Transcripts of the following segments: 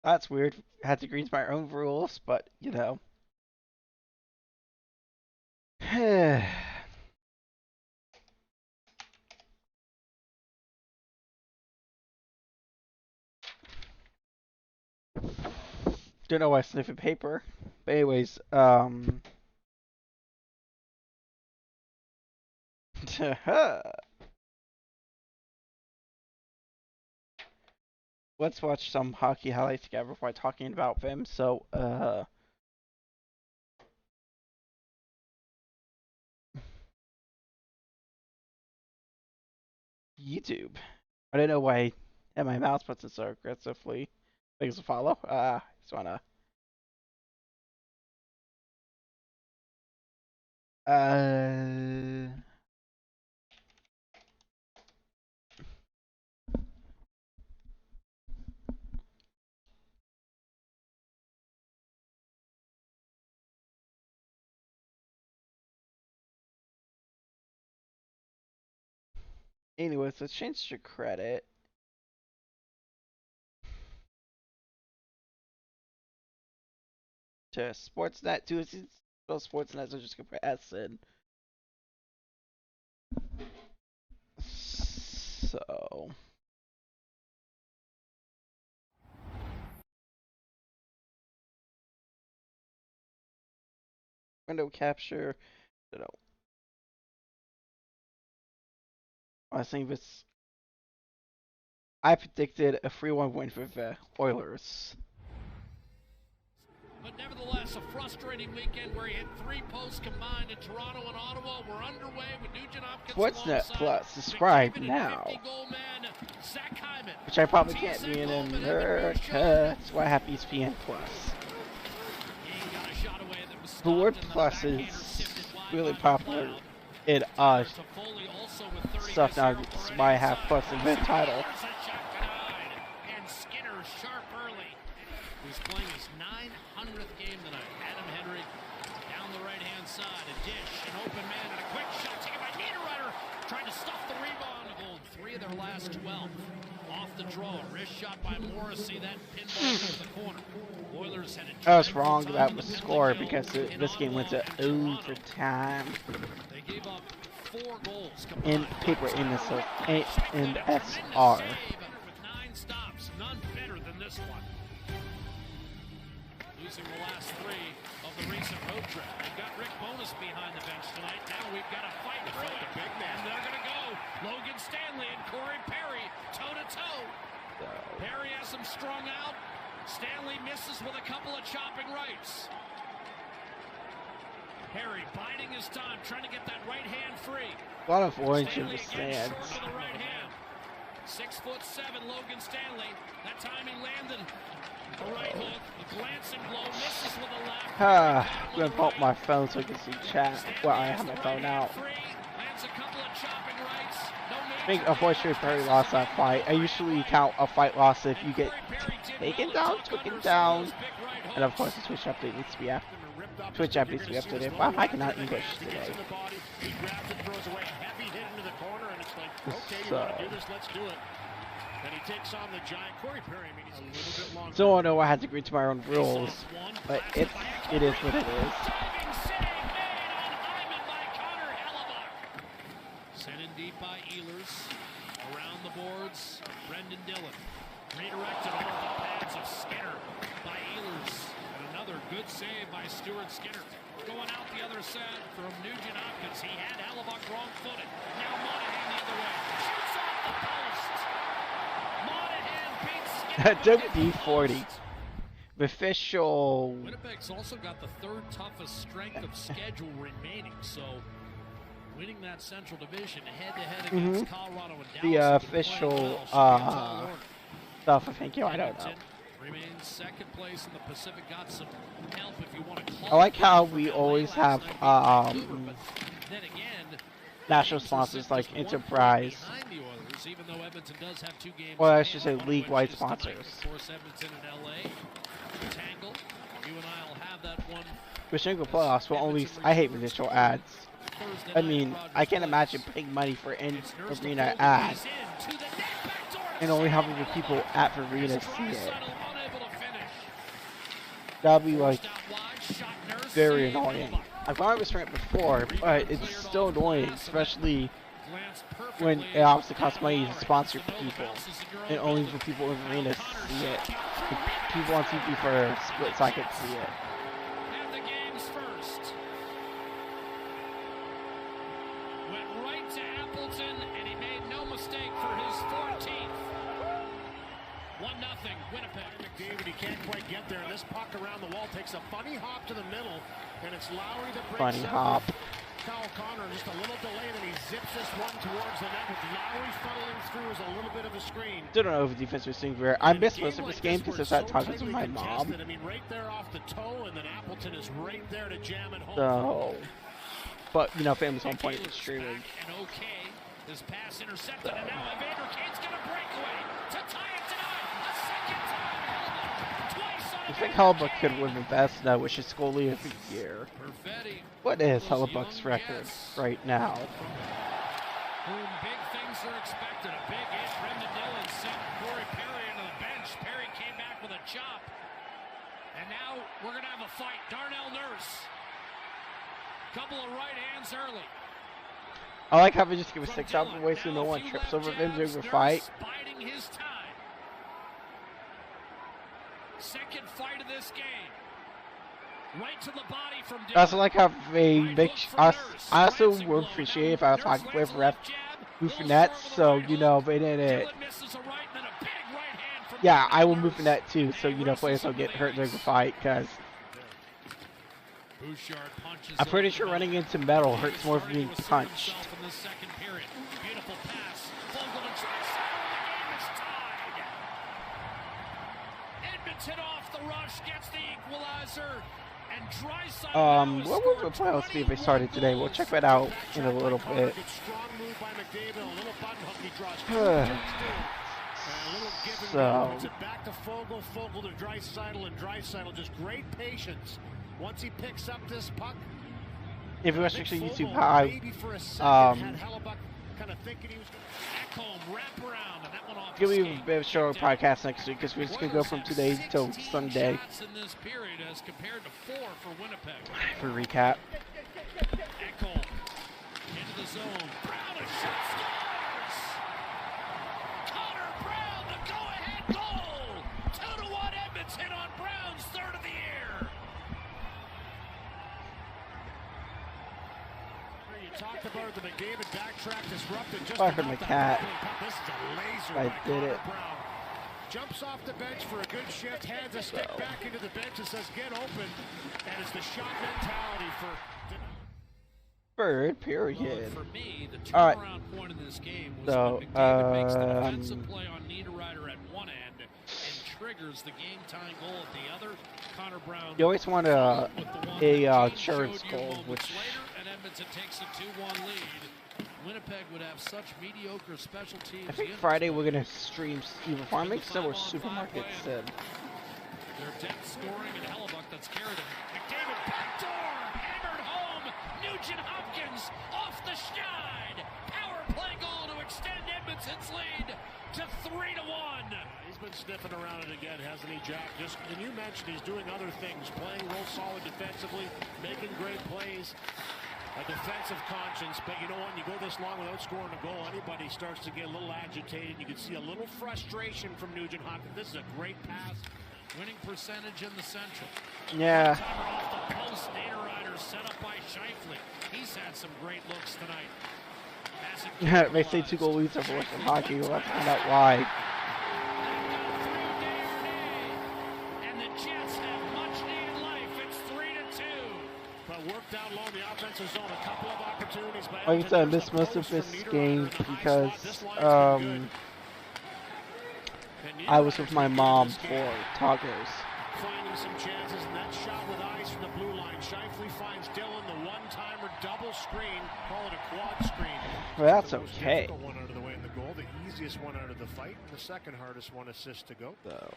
That's weird. Had to agree to my own rules, but you know. Don't know why I sniffing paper. But anyways, let's watch some hockey highlights together before talking about them. So, YouTube. I don't know why and my mouse puts it so aggressively. Thanks for follow. Just wanna. Uh, anyways, let's change your credit to Sportsnet. Do it. Sportsnet, so just gonna put S in. So, window capture. I don't know. I think this. I predicted a 3-1 win for the Oilers. But nevertheless, a frustrating weekend where he hit 3 posts combined in Toronto and Ottawa. We're underway with Nugent Hopkins. Sportsnet Plus, subscribe now. Which I probably can't be in America. That's why I have ESPN Plus. The word plus is really popular in stuff now. That's why I have plus in the title. He's playing his 900th game tonight. Adam Henry down the right-hand side. A dish, an open man, and a quick shot taken by Niederreiter. Trying to stuff the rebound. Goal 3 of their last 12. Off the draw. Wrist shot by Morrissey. That pinball into the corner. Oilers had I was wrong that was score because this game went to overtime. They gave up 4 goals. In paper in the in SR. With 9 stops. None better than this one. Losing the last 3 of the recent road trip. They've got Rick Bowness behind the bench tonight. Now we've got a fight in front of the big man. They're going to go. Logan Stanley and Corey Perry toe-to-toe. Perry has him strung out. Stanley misses with a couple of chopping rights. Perry biding his time, trying to get that right hand free. A lot of orange in the stands. 6'7", Logan Stanley. That time he landed a right hook. A glancing blow, misses with a left. I'm gonna pump my phone so I can see chat. Well, I have my phone out. Lands a couple of chopping rights. I think unfortunately Perry lost that fight. I usually count a fight loss if you get taken down, and of course the Twitch update needs to be after. Twitch app needs to be updated. Wow, I cannot English today. So. So I know I had to agree to my own rules, but it is what it is. Sent in deep by Ehlers. Around the boards, Brendan Dillon. Redirected off the pads of Skinner by Ehlers. And another good save by Stuart Skinner. Going out the other side from Nugent Hopkins. He had Hellebuck wrong-footed. Now Monahan the other way. Shoots off the post. Monahan beats Skinner. WD-40. Official. Winnipeg's also got the 3rd toughest strength of schedule remaining, so winning that Central Division head-to-head against Colorado and Dallas. The official stuff, I think. I don't know. Remains 2nd place in the Pacific. Got some help if you want to call. I like how we always have national sponsors like Enterprise. Well, I should say league-wide sponsors. For single playoffs, will only. I hate initial ads. I mean, I can't imagine paying money for an arena ad and only having the people at the arena see it. That'd be like very annoying. I thought it was straight before, but it's still annoying, especially when it obviously costs money to sponsor people, and only for people in arenas to see it. The people on TV for a split second see it. And the game's first. Went right to Appleton, and he made no mistake for his 14th. 1-0, Winnipeg. McDavid, he can't quite get there, and this puck around the wall takes a funny hop to the middle, and it's Lowry that breaks Funny hop. Kyle Connor, just a little delay, and he zips this one towards the net with Lowry funneling through as a little bit of a screen. Still don't know if the defense was doing very. I missed most of this game because I was talking to my mom. I mean, right there off the toe, and then Appleton is right there to jam it home. So, but you know, family's home point is streaming. And okay, his pass intercepted, and now Evander Kane's gonna break away to tie it tonight. A second time, twice on I think Hellebuck could win the best now, which is goalie of the year. Perfetti. What is Hellebuck's record right now? Boom, big things are expected. A big hit. Brendan Dillon sent Corey Perry into the bench. Perry came back with a chop. And now we're going to have a fight. Darnell Nurse. Couple of right hands early. I like how they just give a 6 out of the way so no one trips over them during the fight. Biding his time. Second fight of this game. Right to the body from I also like how they make. I also would appreciate if I was talking with ref move the net, so you know they didn't. Yeah, I will move the net too, so you know players don't get hurt during the fight, because I'm pretty sure running into metal hurts more than being punched. Edmonton off the rush gets the equalizer. What will the playoffs be if they started today? We'll check that out in a little bit. So, back to Fogle, Fogle to Draisaitl, and Draisaitl just great patience. Once he picks up this puck, if you watch actually YouTube, how give me a bit of a shorter podcast next week because we're just gonna go from today till Sunday for recap. Ekholm into the zone. Brown a shot scores. Connor Brown the go-ahead goal. 2-1 Edmonton on Brown's third of the year. You talked about the McDavid backtrack disrupted just I heard my cat. This is a laser. I did it. Brown. Jumps off the bench for a good shift, hands a stick back into the bench and says, get open. And it's the shot mentality for... Third period. For me, the turnaround point in this game was when McDavid makes the defensive play on Niederreiter at one end and triggers the game-tying goal at the other. Connor Brown... You always want a insurance goal, which... And Edmonton takes a 2-1 lead. Winnipeg would have such mediocre special teams. I think Friday we're gonna stream either farming sim or supermarket sim. Their depth scoring and Hellebuck that's carried them. McDavid backdoor hammered home. Nugent Hopkins off the schneid. Power play goal to extend Edmonton's lead to 3-1. He's been sniffing around it again, hasn't he, Jack? Just and you mentioned he's doing other things, playing real solid defensively, making great plays. A defensive conscience, but you know what? You go this long without scoring a goal, anybody starts to get a little agitated. You can see a little frustration from Nugent Hopkins. This is a great pass. Winning percentage in the Central. Yeah. Off the post, Niederreiter set up by Scheifele. He's had some great looks tonight. They say 2 goal leads are worse in hockey. We'll have to find out why. And the Jets have much needed life. It's 3-2. But worked out low in the offensive zone. A couple of opportunities. Like I said, I missed most of this game because I was with my mom for tacos. Finding some chances, and that shot with eyes from the blue line. Scheifele finds Dillon, the one-timer double screen. Call it a quad screen. Well, that's okay. One out of the way in the goal, the easiest one out of the fight, and the second hardest one assist to go. So.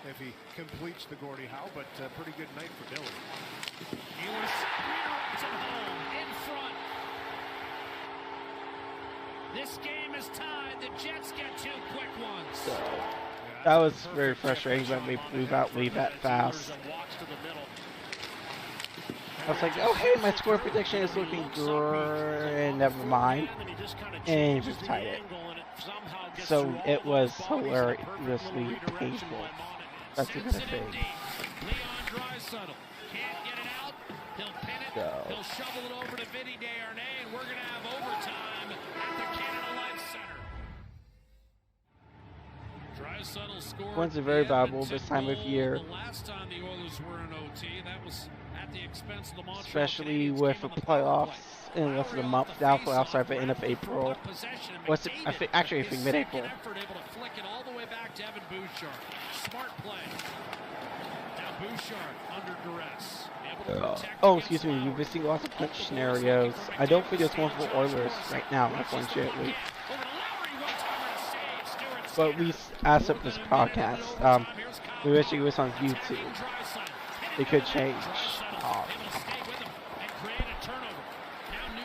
If he completes the Gordie Howe, but pretty good night for Dillon. Ehlers redirects it home in front. This game is tied. The Jets get 2 quick ones. So. Yeah, That was very frustrating when we leave that fast. I was like, oh hey, my score prediction is looking great. Never mind. And we tied it. So it was hilariously painful. That's a good thing. So. He'll shovel it over to Vinny Desharnais, and we're going to have overtime at the Canada Life Center. Points are very valuable this time of year. The last time the Oilers were in OT, that was at the expense of the Montreal especially Canadiens with the playoffs in less than a month. Now playoffs start at the end of April. What's it? Actually, I think mid-April. Smart play. Now Bouchard under duress. Oh, excuse me. We've been seeing lots of clinch scenarios. I don't think there's one for Oilers right now, unfortunately. But we asked up this podcast. We wish it was on YouTube. It could change.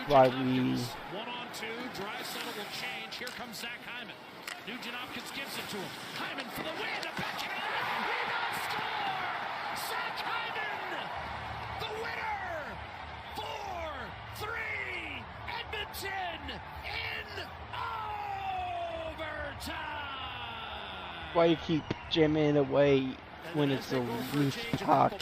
Why we. 1-on-2. Draisaitl will change. Here comes Zach Hyman. Nugent Hopkins gives it to him. Hyman for the win. A backhand. Rebound score. Zach Hyman, the winner. 4-3. Edmonton in overtime. Why you keep jamming away when it's a loose puck?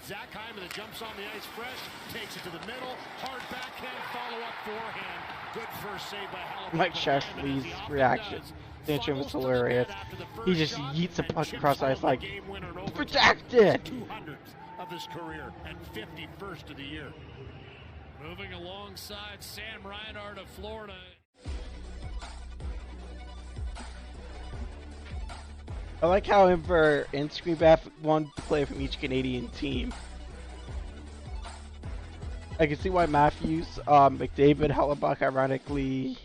Zach Hyman that jumps on the ice fresh, takes it to the middle, hard backhand, follow up forehand. Good first save by Haliburton. Mike Shashley's reaction. The intro was hilarious. He just yeets a puck across the ice like, protected! 200th of his career and 51st of the year. Moving alongside Sam Reinhart of Florida. I like how Inver and Screenback one player from each Canadian team. I can see why Matthews, McDavid, Hellebuck, ironically,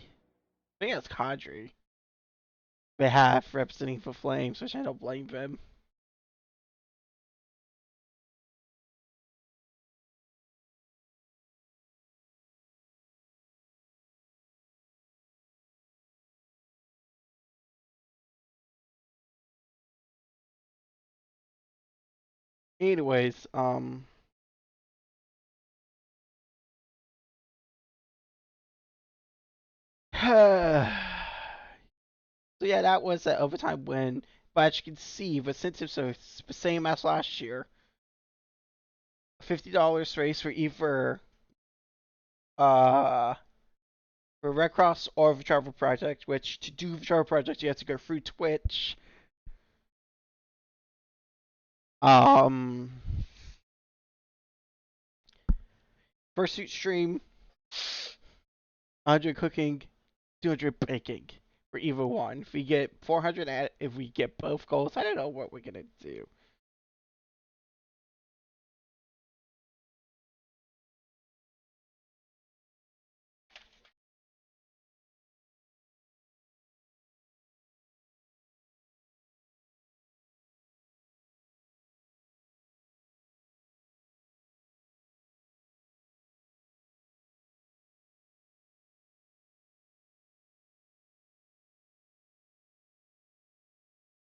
I think it's Kadri. They have representing for Flames, which I don't blame them. Anyways, so yeah, that was an overtime win. But as you can see, the incentives are the same as last year. $50 race for either for Red Cross or the Travel Project, which to do the Travel Project you have to go through Twitch. First suit stream, 100 cooking, 200 baking for either one. If we get 400 if we get both goals, I don't know what we're gonna do.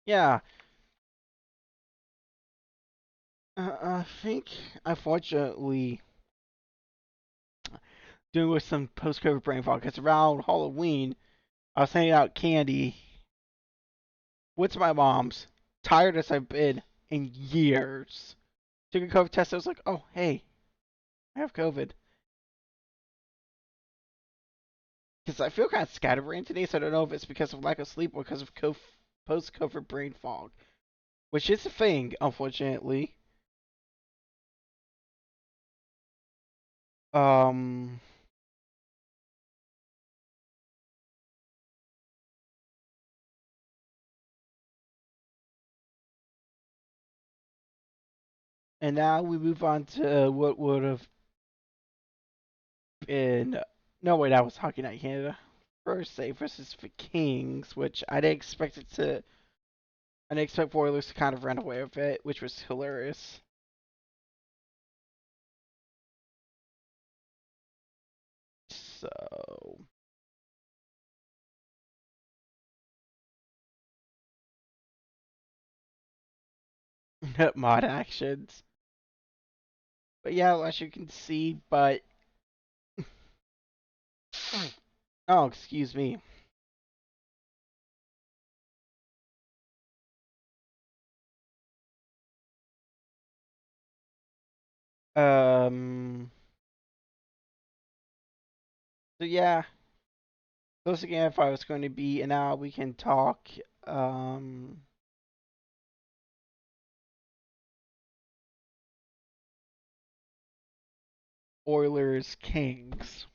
Yeah. I think, unfortunately, doing with some post-COVID brain fog, because around Halloween, I was handing out candy with my mom's, tired as I've been in years. Took a COVID test, I was like, oh, hey, I have COVID. Because I feel kind of scatterbrained today, so I don't know if it's because of lack of sleep or because of post-COVID brain fog. Which is a thing, unfortunately. Um, and now we move on to what would have been. No, wait, that was Hockey Night Canada. First save versus the Kings, which I didn't expect it to. I didn't expect Oilers to kind of run away with it, which was hilarious. So. mod actions. But yeah, as you can see, but oh, excuse me. Um. So yeah, those again. If I was going to be, and now we can talk. Um. Oilers Kings.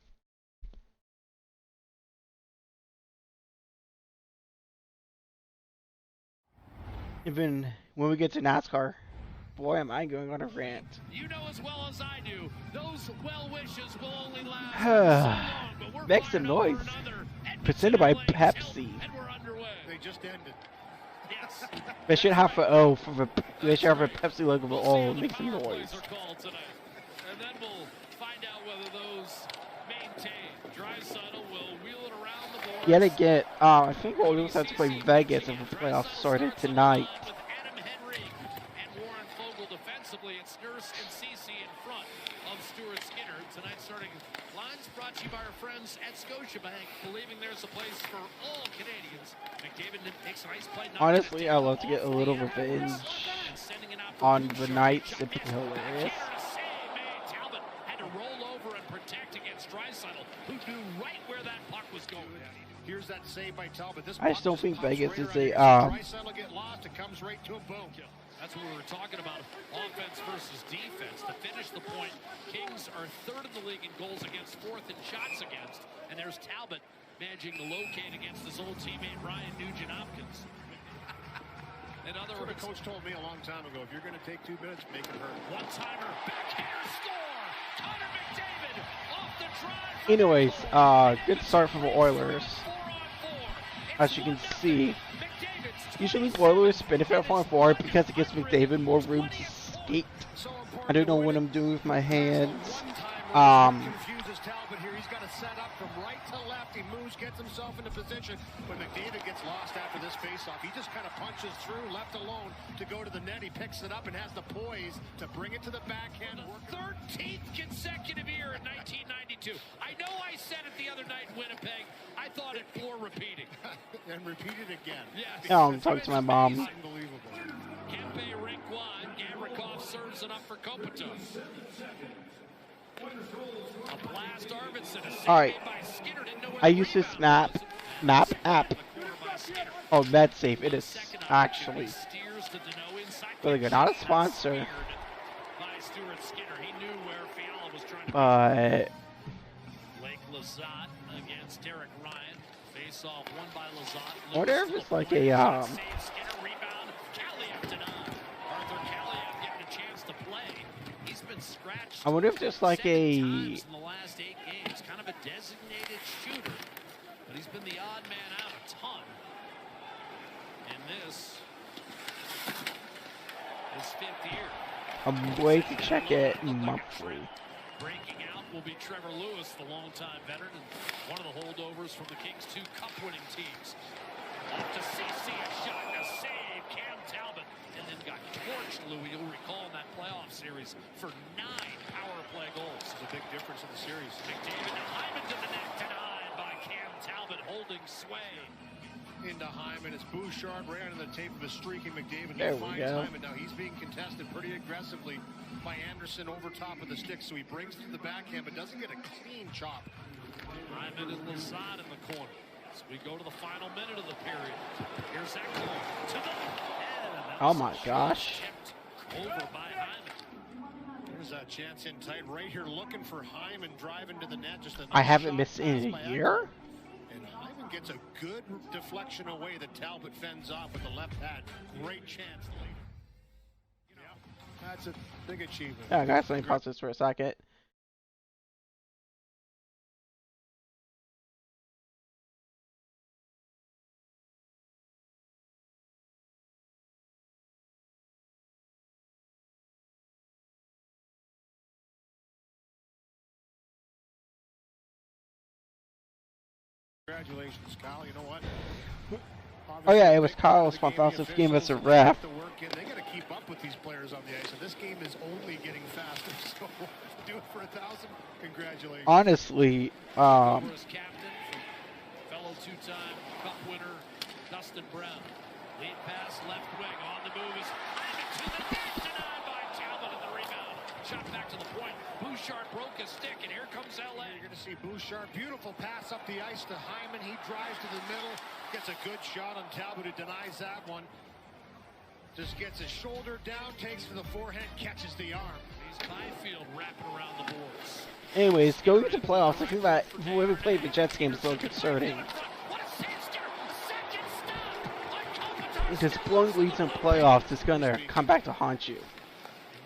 Even when we get to NASCAR, boy, am I going on a rant. You know as well as I do, those well wishes will only last so long, but we're Make some noise. Presented by Pepsi. And we're underway. They just ended. Yes. They should have a O for the. They should have a Pepsi logo for O. Make some noise. And then we'll find out whether those maintain. Drysdale will wheel it around the board. Yet again, I think we'll also have to play Vegas if the playoffs started tonight. It's Nurse and Cece in front of Stuart Skinner. Tonight starting lines brought to you by our friends at Scotiabank, believing there's a place for all Canadians. McDavid takes a nice play. Honestly, I love to get a little revenge on the Knights. It'd be hilarious. Talbot had to roll over and protect against Drysdale, who knew right where that puck was going. Here's that save by Talbot. I just don't think Vegas is a Drysdale get lost. It comes right to a boom. That's what we were talking about, offense versus defense. To finish the point, Kings are third in the league in goals against, fourth in shots against. And there's Talbot managing to locate against his old teammate, Ryan Nugent-Hopkins. In other words, the coach told me a long time ago, if you're going to take 2 minutes, make it hurt. One-timer, backhander, score! Connor McDavid off the drive. Anyways, good start for the Oilers. As you can see, usually Oilers benefit from forward because it gives McDavid more room to skate. I don't know what I'm doing with my hands. Confuses Talbot here. He's got to set up from right to left. He moves, gets himself into position. When McDavid gets lost after this faceoff, he just kind of punches through, left alone to go to the net. He picks it up and has the poise to bring it to the backhand. 13th consecutive year in 1992. I know I said it the other night in Winnipeg. I thought it bore repeating. And repeat it again. Yes. Yeah, I'm talking to my mom. Unbelievable. Kempe rink one. Gavrikov serves it up for Kopitar. A blast Arvidsson. Alright. I use this map app. Oh, MedSafe. It is actually really good. Not a sponsor. But I wonder if it's like a I wonder if there's like a in the last 8 games, kind of a designated shooter, but he's been the odd man out a ton. And this is 5th year. I'm waiting to check it monthly. Breaking out will be Trevor Lewis, the longtime veteran, and one of the holdovers from the Kings' 2 cup-winning teams. Off to CC, a shot and a save. Cam Talbot, and then got torched, Louis, you'll recall in that playoff series, for 9 power play goals. It's a big difference in the series. McDavid to Hyman to the net, denied by Cam Talbot, holding sway. Into Hyman as Bouchard ran on the tape of a streaking McDavid. There we go. Hyman. Now he's being contested pretty aggressively by Anderson over top of the stick, so he brings it to the backhand, but doesn't get a clean chop. Hyman and Lazard in the corner. So we go to the final minute of the period. Here's Ekholm to the head. Oh my gosh. Over by Hyman. There's a chance in tight right here, looking for Hyman driving to the net. Just I haven't missed in a year. And Hyman gets a good deflection away that Talbot fends off with the left pad. Great chance later. Yeah, that's a big achievement. Yeah, guys, let me pause this for a second. Congratulations, Kyle. You know what? Oh yeah, it was Carlos Fonfalso who gave us a ref. They got to keep up with these players on the ice, and this game is only getting faster. So do it for 1,000. Congratulations. Honestly, captain, fellow two-time Cup winner Dustin Brown. Lead pass left wing on the move is to the net, denied by Talbot in the rebound. Shot back to the point. Bouchard broke his stick, and here comes LA. You're going to see Bouchard. Beautiful pass up the ice to Hyman. He drives to the middle, gets a good shot on Talbot, who denies that one. Just gets his shoulder down, takes to the forehand, catches the arm. He's Byfield wrapping around the boards. anyways, going into playoffs, I think that whoever played the Jets game is so concerning. Because blowing leads in playoffs is going to come back to haunt you.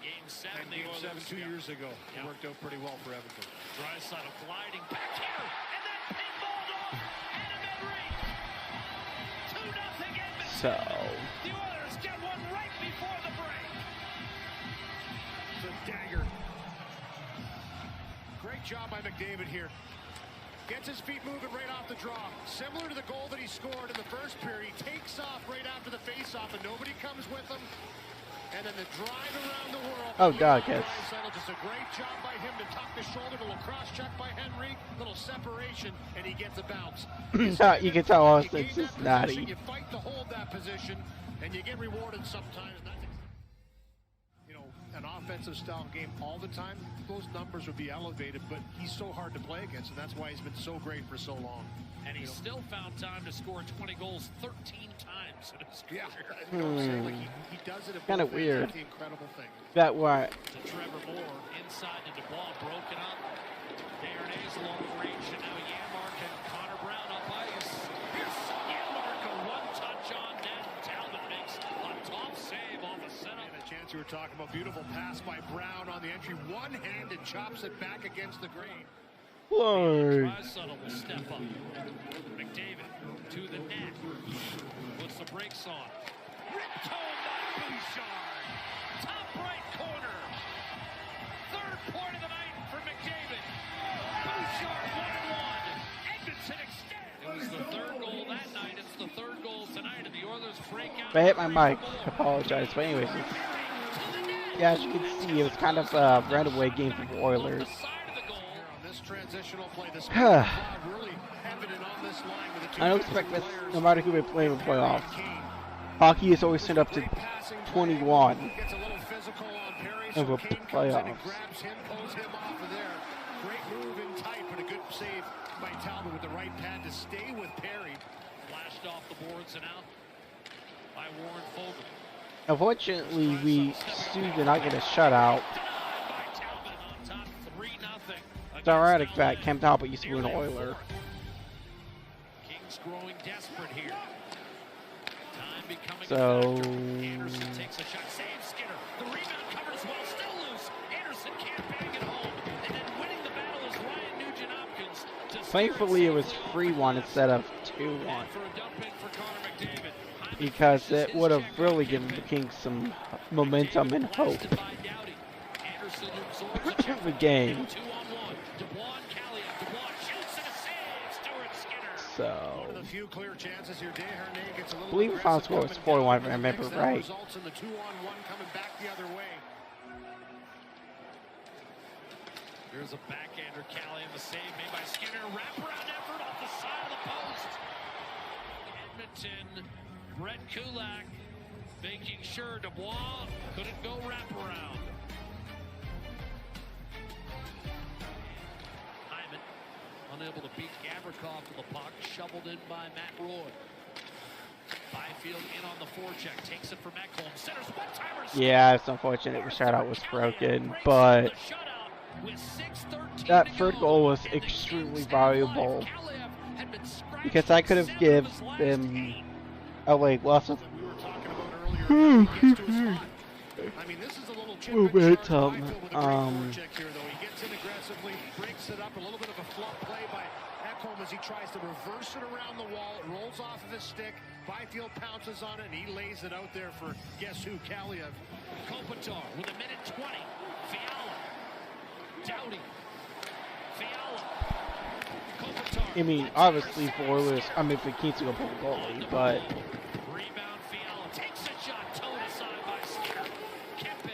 Game 7, Game 7 2 years ago. It worked out pretty well for Everton. Drysdale gliding back here, and then pinballed off, and a mid-range. 2-0 Edmonton. So, The Oilers get one right before the break. It's a dagger. Great job by McDavid here. Gets his feet moving right off the draw. Similar to the goal that he scored in the first period. He takes off right after the face-off, and nobody comes with him. And then the drive around the world. oh god, yes. Just a great job by him to tuck the shoulder. A little cross-check by Henry. Little separation, and he gets a bounce. You can tell Austin Cincinnati. You fight to hold that position, and you get rewarded sometimes. An offensive style game all the time, those numbers would be elevated, but he's so hard to play against, and that's why he's been so great for so long. And he still found time to score 20 goals 13 times in his career. He does it. Kind of weird. The incredible thing. That what? To Trevor Moore, inside to DeBall, broken up. Darnay's long range, and now Yamark and Connor Brown up ice. Here's Yamark, a one-touch on net. Talbot makes a top save on the setup. Chance you were talking about. Beautiful pass by Brown on the entry. One-handed chops it back against the green. Lord. Drysdale will step up. McDavid to the net. Puts the brakes on. Ripped home by Bouchard. Top right corner. Third point of the night for McDavid. Bouchard 1-1. Edmonton extends. It was the third goal that night. It's the third goal tonight, and the Oilers break out. I hit my mic. I apologize. But anyways, yeah, as you can see, it was kind of a runaway game for the Oilers. I don't expect this no matter who they play in the playoffs. Hockey has always turned up to 21 of the playoffs. Great move in tight, but a good save by Talbot with the right pad to stay with Perry. Flashed off the boards and out by Warren Fogle. Unfortunately, we still did not get a shutout. It's ironic that Cam Talbot used to be an Oiler. Kings growing desperate here. Time becoming so Anderson takes a shot, saves Skinner. The rebound covers well, still loose. Anderson can't bang it home. And then winning the battle is Ryan Nugent-Hopkins. Thankfully, it was 3-1 instead of 2-1. Because it would have really given the Kings some momentum and hope the game. So, I believe the final score was 4-1, if I remember right. Here's a backhander, Callie, and the save made by Skinner. Wraparound effort off the side of the post. Edmonton, Brett Kulak making sure Dubois couldn't go wraparound. Hyman unable to beat Gavrikov to the puck, shoveled in by Matt Roy. Byfield in on the forecheck, takes it from Ekholm, centers one-timer. Yeah, it's unfortunate the shutout was broken, but that third goal was extremely valuable because I could have given them LA lots of momentum. Breaks it up, a little bit of a flop play by Ekholm as he tries to reverse it around the wall. It rolls off of his stick. Byfield pounces on it, and he lays it out there for guess who? Kaliev. Kopitar with a minute 20. Fiala. Doughty. Fiala. Kopitar I mean, obviously for Oilers, I mean, for Keats to go pull the goalie, but Rebound, Fiala takes a shot, towed aside by Skinner. Kempe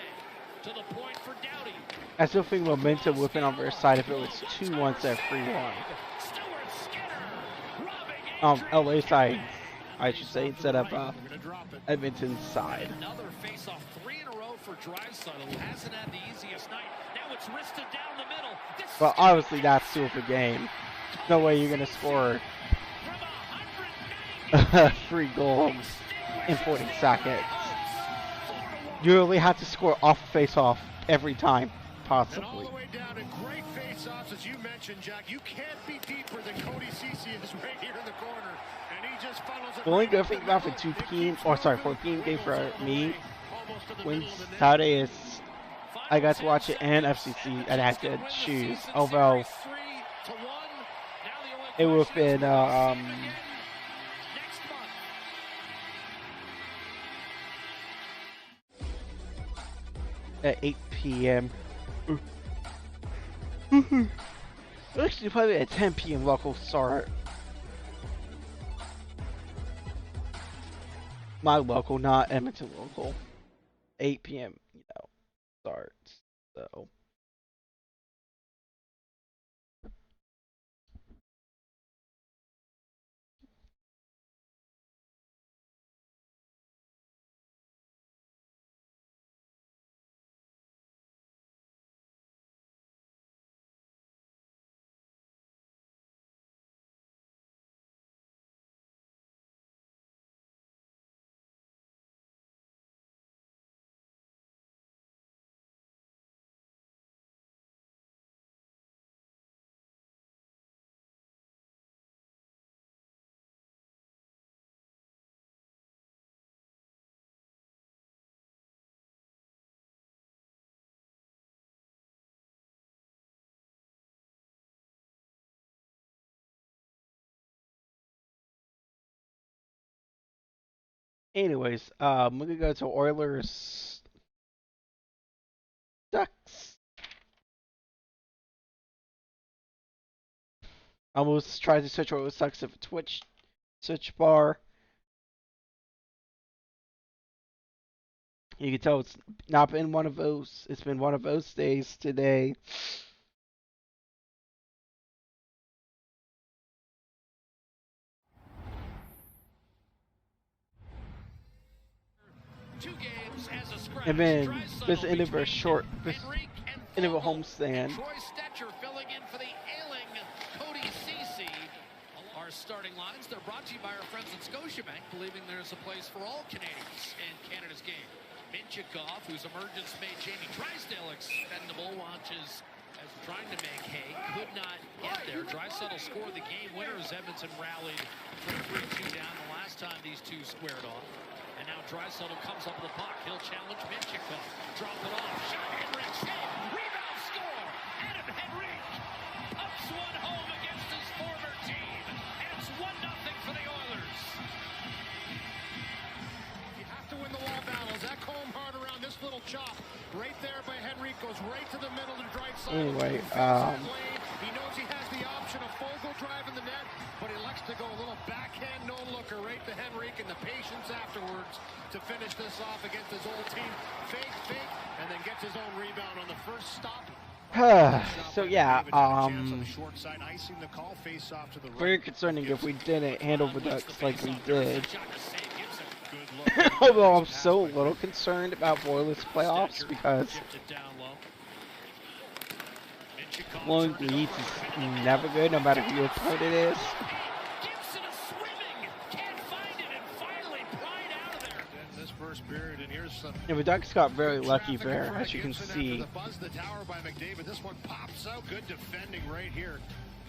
to the point for Doughty. I still think momentum would have been on their side if it was 2-1 instead of 3-1. Stewart Skinner, LA side, I should say, instead of Edmonton's side. Another face-off, 3 in a row for Draisaitl, who hasn't had the easiest night. Now it's wristed down the middle. But obviously that's still the game. No way you're gonna score 3 goals in 40 seconds. You really have to score off face-off every time, possibly. And all the way down to great face-offs, as you mentioned, Jack. You can't be deeper than Cody Ceci is right here in the corner, and he just funnels it. The only good thing about the 4 p.m. game for me when Saturday is I got to watch it and FCC and I had to choose. Although it would have been at 8 p.m. Actually, probably at 10 p.m. local start. My local, not Edmonton local. 8 p.m. Starts. So. Anyways, we're gonna go to Oilers Ducks. I almost tried to search Oilers Ducks of Twitch search bar. You can tell it's not been one of those. It's been one of those days today. And then this end of a short, this end of a homestand. Troy Stetcher filling in for the ailing Cody Ceci. Our starting lines, they're brought to you by our friends at Scotiabank, believing there's a place for all Canadians in Canada's game. Minchikov, whose emergence made Jamie Drysdale expendable, launches as trying to make hay, could not get there. Draisaitl scored the game winner as Edmonton rallied for a 3-2 down the last time these two squared off. And now Draisaitl comes up with the puck. He'll challenge Minchikov. Drop it off. Shot, Henrik, save. Rebound, score. Adam Henrik pumps one home against his former team. And it's 1-0 for the Oilers. You have to win the wall battles. That comb hard around this little chop. Right there by Henrik. Goes right to the middle to Draisaitl. Anyway, he knows he has the option of Fogle driving the net, but he elects to go a little backhand no-looker right to Henrik, and the patience afterwards to finish this off against his old team. Fake, and then gets his own rebound on the first stop. So yeah, Very very concerning if we didn't handle the Ducks like we did. Although I'm so little concerned about Oilers playoffs because blowing leads is never good, no matter who your opponent is. And the Ducks got very lucky there, as you can see.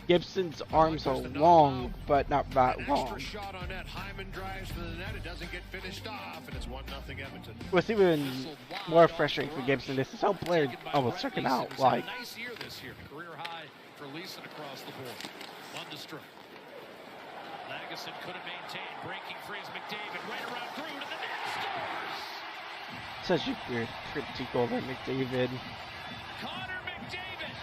Gibson's arms are long, but not that long. What's even more frustrating for Gibson is his own player almost took him out. Like, career high for Leeson across the board. Lundestrom. Lagesson couldn't maintain. Breaking free is McDavid right around Groot, and the net scores. Such a weird critique over McDavid. Connor McDavid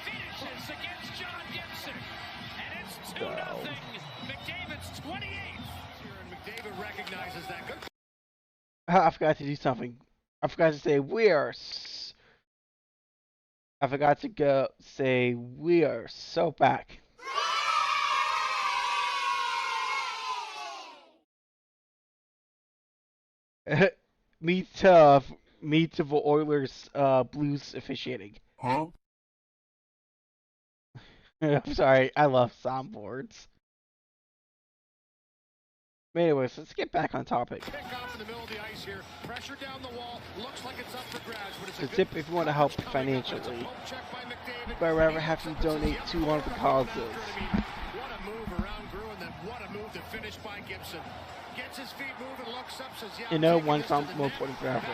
finishes against John Gibson, and 2-0. McDavid's 28th. And McDavid recognizes that. Good. I forgot to do something. I forgot to say I forgot to say we are so back. Meet the Oilers Blues officiating. Huh? I'm sorry, I love soundboards. But anyways, let's get back on topic. Pick off in the middle of the ice here. Pressure down the wall. Looks like it's up for grabs, but it's The a tip if you want to help financially, wherever have you donate to one of the causes. What a move around Gruen, then what a move to finish by Gibson. Gets his feet moving, looks up, says, yeah, You know, one from Motorsport forever.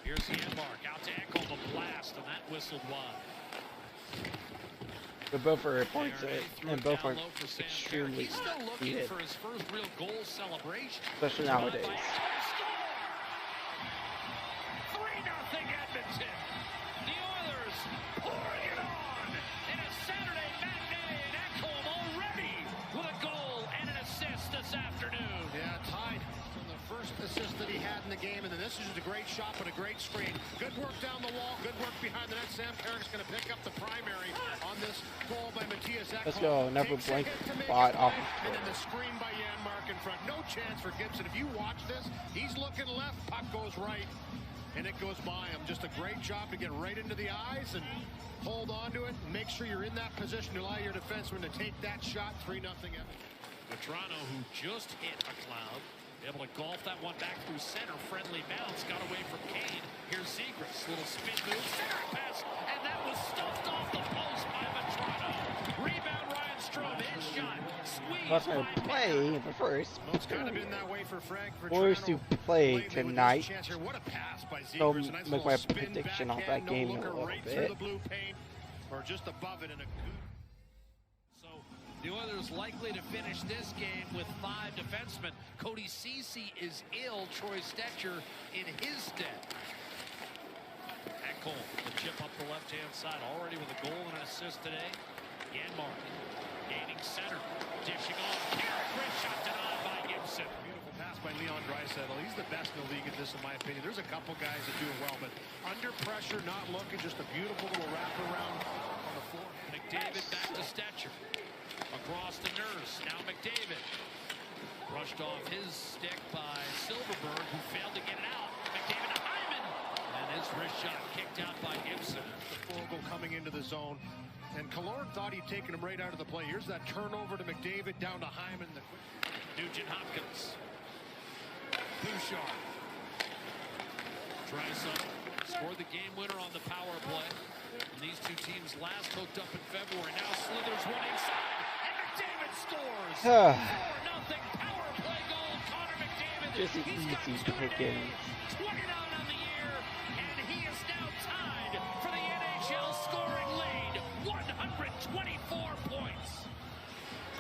Here's the mark out to Ekholm, a blast, and that whistled wide. But both are points and both are extremely He's still looking needed, for his first real goal celebration. especially nowadays. 3-0 Edmonton. The Oilers pouring it on in a Saturday matinee, and Ekholm already with a goal and an assist this afternoon. Yeah, tied from the first assist that he had in the game, and then this is just a great shot and a great screen. Good work down the wall, good work behind the net. Sam Carrick's going to pick up the primary on this goal by Matthias Ekholm. Let's go, never blink spot off. And then the screen by Janmark in front. No chance for Gibson. If you watch this, he's looking left, puck goes right, and it goes by him. Just a great job to get right into the eyes and hold on to it. Make sure you're in that position to allow your defenseman to take that shot. 3-0 Edmonton. Vetrano, who just hit a cloud, able to golf that one back through center. Friendly bounce, got away from Kane. Here's Zegras, little spin move, center pass, and that was stuffed off the post by Vetrano. Rebound, Ryan Strome, his shot, squeeze. That's my play in the first. Well, it's kind of been that way for Frank. Oilers to play tonight. What a pass by So Zegras. A nice make little my spin prediction off backhand, that game no in a looker, little right bit. through the blue paint, or just above it in a good. So the Oilers likely to finish this game with 5 defensemen. Cody Ceci is ill. Troy Stetcher in his stead. Ekholm, the chip up the left-hand side, already with a goal and an assist today. Janmark gaining center, dishing off. Carrick, great shot denied by Gibson. Beautiful pass by Leon Draisaitl. He's the best in the league at this, in my opinion. There's a couple guys that do it well, but under pressure, not looking, just a beautiful little wraparound on the floor. McDavid back to Stetcher. Across the nurse, now McDavid. Brushed off his stick by Silverberg, who failed to get it out. McDavid to Hyman. And his wrist shot kicked out by Gibson. The Fogle coming into the zone. And Killorn thought he'd taken him right out of the play. Here's that turnover to McDavid, down to Hyman. Nugent Hopkins. Bouchard. Draisaitl scored the game winner on the power play. And these two teams last hooked up in February. Now slithers one inside. And McDavid scores. 4-0 power play goal. Connor McDavid. Just an easy pickings. 29 on the year. And he is now tied for the NHL scoring lead. 124 points.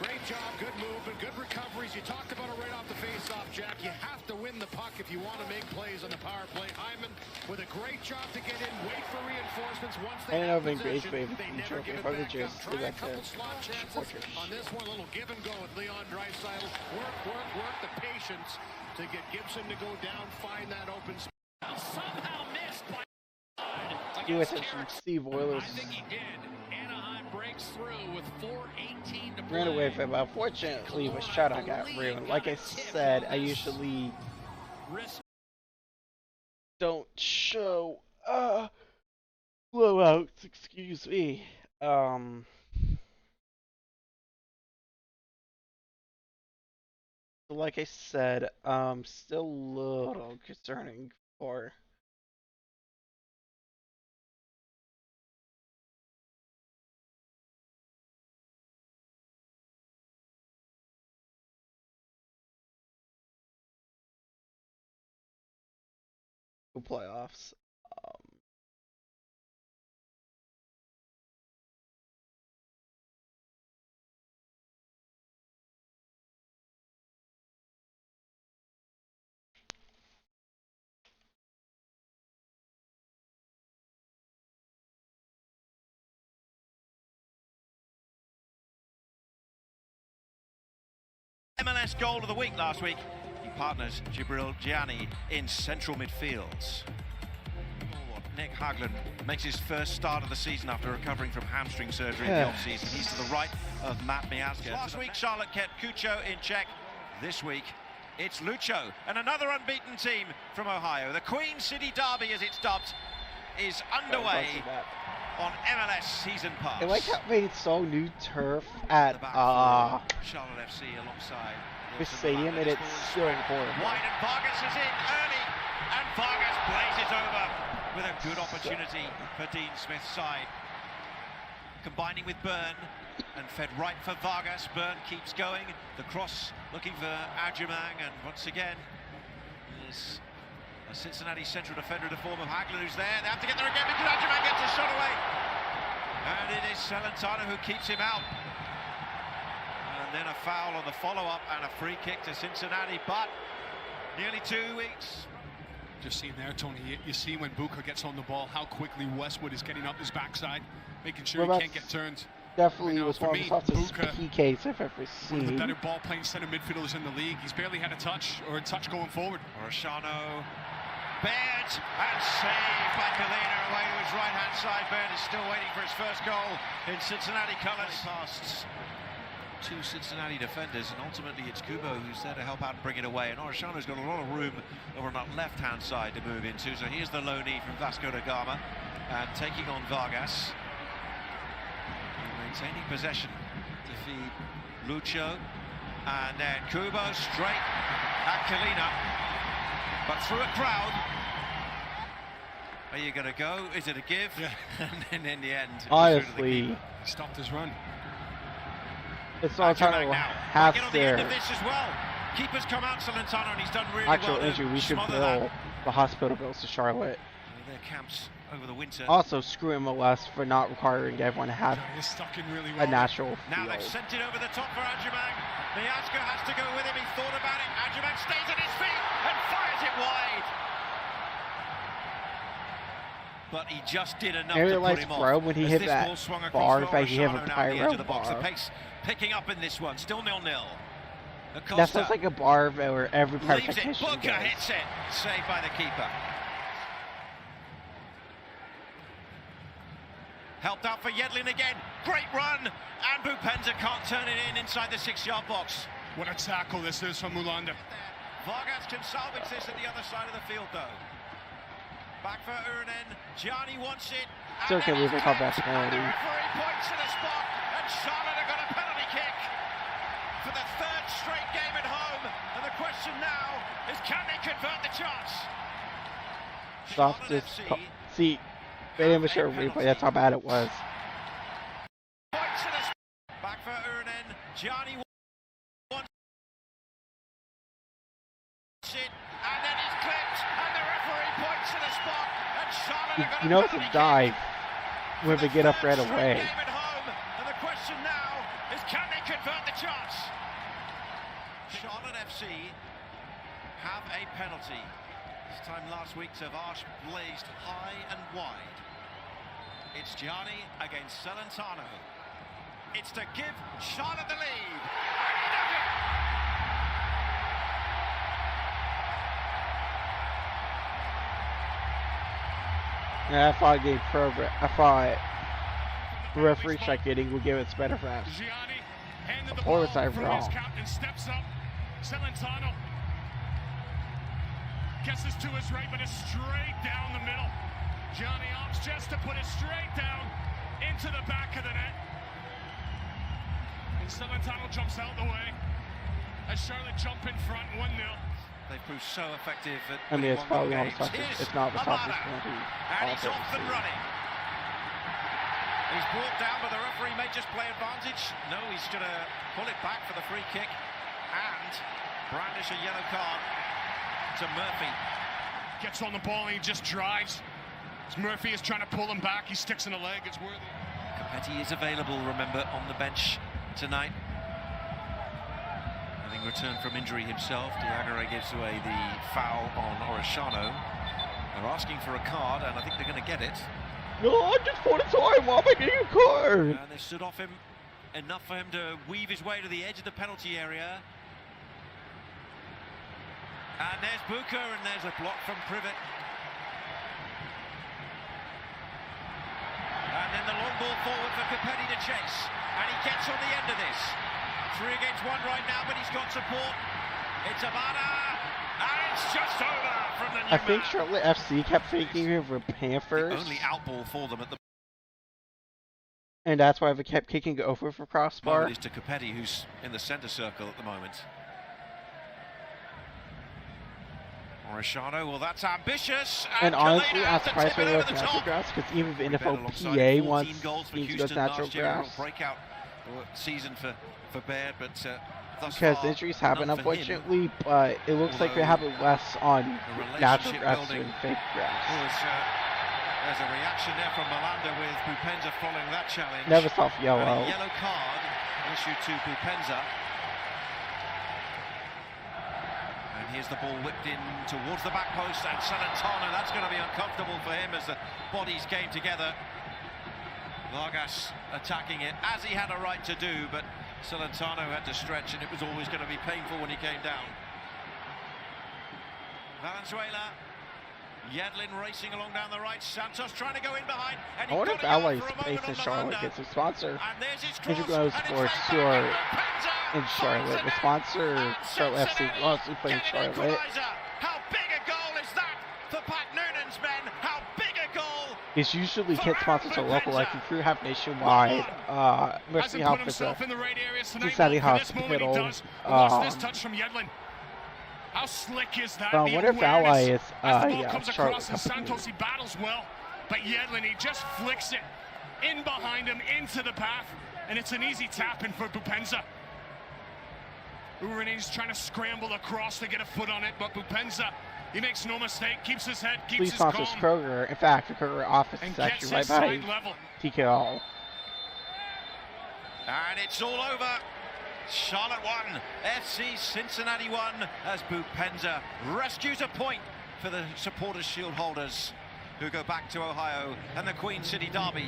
Great job, good movement, good recoveries. You talked about it right off the face-off, Jack. You have to win the puck if you want to make plays on the power play. Hyman with a great job to get in, wait for reinforcements. Once they have possession, they never give it back up. Try a couple slot chances. On this one, a little give and go with Leon Draisaitl. Work the patience to get Gibson to go down, find that open space. Somehow missed by Do attention, Steve Oilers. I think he did. Anaheim breaks through with 4:18 to play. Ran away from it. Unfortunately, with shot I got ruined. Like I said, I usually don't show blowouts. Excuse me. Like I said, still a little concerning for playoffs. MLS goal of the week last week. He partners Jibril Gianni in central midfield. Nick Hagland makes his first start of the season after recovering from hamstring surgery in the off-season. He's to the right of Matt Miazga. Last week, Charlotte kept Cucho in check. This week, it's Lucho, and another unbeaten team from Ohio. The Queen City Derby, as it's dubbed, is underway on MLS Season Pass. I like how they install new turf at Charlotte FC alongside the stadium, and it's still horrible. Wide, and Vargas is in early, and Vargas blazes over with a good opportunity for Dean Smith's side. Combining with Byrne, and fed right for Vargas. Byrne keeps going. The cross looking for Adjumang, and once again is a Cincinnati central defender in the form of Hagler, who's there. They have to get there again because Adjumang gets a shot away. And it is Celentano who keeps him out. And then a foul on the follow-up and a free kick to Cincinnati, but nearly 2 weeks. Just seen there, Tony, you see when Buka gets on the ball, how quickly Westwood is getting up his backside, making sure he can't get turned. Definitely Right now, was for one of me, the toughest Buka, PKs I've ever one of the seen. better ball-playing center midfielders in the league. He's barely had a touch going forward. Orishano, Baird, and saved by Kalina away to his right-hand side. Baird is still waiting for his first goal in Cincinnati colours. Past two Cincinnati defenders, and ultimately it's Kubo who's there to help out and bring it away. And Orishano's got a lot of room over on that left-hand side to move into. So here's the loanee from Vasco da Gama, and taking on Vargas. Maintaining possession to feed Lucho, and then Kubo straight at Kalina, but through a crowd. Are you going to go? Is it a give? Yeah. And then in the end, Honestly, He stopped his run. it's all time to half get on the end there. of this as well. Keeper's come out, Celentano, and he's done really Actual well. injury, we should smother bill that. the hospital bills to Charlotte. Their camps over the winter. Also, screw MLS for not requiring everyone to have He's stuck in really a well. natural Now they've field. sent it over the top for Adjumang. Miazga has to go with him. He thought about it. Adjumang stays at his feet and fires it wide. But he just did enough I to put realized, him off. bro, when he As hit this that ball swung across bar, for if I hit him Orishano a now at the edge of the pyro box. The bar. pace picking up in this one. Still 0-0. That sounds like a bar where every leaves it. perfection Booker goes. hits it. Saved by the keeper. Helped out for Yedlin again. Great run. And Bupenza can't turn it in inside the 6-yard box. What a tackle this is from Mulanda. Vargas can salvage this at the other side of the field, though. Back for Urnen. Gianni wants it. Still can't believe they called that And the penalty. referee points to the spot, and Charlotte have got a penalty kick for the third straight game at home. And the question now is, can they convert the chance? Stop Charlotte this. FC See, they didn't show a replay. That's how bad it was. points to the spot. Back for Urnen. Gianni wants it, and then he's clipped, and the referee points to the spot, and Charlotte have got You a know it's a penalty dive kick when for they the get up third right straight away. game at home. And the question now is, can they convert the chance? Charlotte FC have a penalty. This time last week, Tavares blazed high and wide. It's Gianni against Celentano. It's to give Charlotte the lead. And he does it! Yeah, I thought game program. I thought the referee check getting would give it better for that. Gianni handed the Or ball was I from wrong? his captain, steps up. Celentano gets this to his right, but it's straight down the middle. Gianni opts just to put it straight down into the back of the net. And Celentano jumps out the way as Charlotte jump in front 1-0. They proved so effective at I mean, it's winning probably one not the goal toughest. games. It's not the Here's toughest Amada. penalty. And he's I've off ever and seen. running. He's brought down, but the referee may just play advantage. No, he's going to pull it back for the free kick and brandish a yellow card to Murphy. Gets on the ball and he just drives. As Murphy is trying to pull him back, he sticks in the leg. It's worthy. Capetti is available, remember, on the bench tonight. Having returned from injury himself, Diagere gives away the foul on Orishano. They're asking for a card, and I think they're going to get it. No, I just fought a time while making a card. And they stood off him enough for him to weave his way to the edge of the penalty area. And there's Buka, and there's a block from Privet. And then the long ball forward for Capetti to chase. And he gets on the end of this. 3 against 1 right now, but he's got support. It's Abada. And it's just over from the new I think man. Charlotte FC kept thinking over Panthers. The only outball for them at the And that's why they kept kicking over for crossbar. moment is to Capetti, who's in the centre circle at the moment. Rashado, well, that's ambitious. And honestly, Kalina I'm to surprised tip they it were over the natural top. grass, because even the Better NFL alongside PA 14 wants goals for teams to go Houston to natural last year. A real grass. breakout season for Baird, but thus Because far, injuries happen, none for him. unfortunately, but it looks like they have it less on natural relationship grass building than fake grass. There's a reaction there from Malanda with Bupenza following that challenge. Never soft And yellow. a yellow card issued to Bupenza. And here's the ball whipped in towards the back post, and Salentano, that's going to be uncomfortable for him as the bodies came together. Vargas attacking it as he had a right to do, but Salentano had to stretch, and it was always going to be painful when he came down. Valenzuela. Yedlin racing along down the right. Santos trying to go in behind. And I wonder if Allies Pace in Charlotte gets a sponsor. Injured Motorsport, who are in Charlotte. The sponsor, Charlotte FC, also playing Charlotte. How big a goal is that for Pat Noonan's men? How big a goal? It's usually kit sponsors are local, like if you have nationwide. Mercy Hasn't Health put is himself in the right areas tonight. Cincinnati For this moment he Hospital. does. Watch this touch from Yedlin. How slick is that? I The wonder if Ally awareness is, as the ball yeah, comes Charlotte across, and Company. Santos, he battles well, but Yedlin, he just flicks it in behind him into the path, and it's an easy tap in for Bupenza. Urene's trying to scramble across to get a foot on it, but Bupenza, he makes no mistake, keeps his head, keeps Please his sponsors calm, Kroger. In fact, the Kroger office and is gets actually right his side by level. TKO. And it's all over. Charlotte 1, FC Cincinnati 1, as Bupenza rescues a point for the Supporters Shield holders, who go back to Ohio, and the Queen City Derby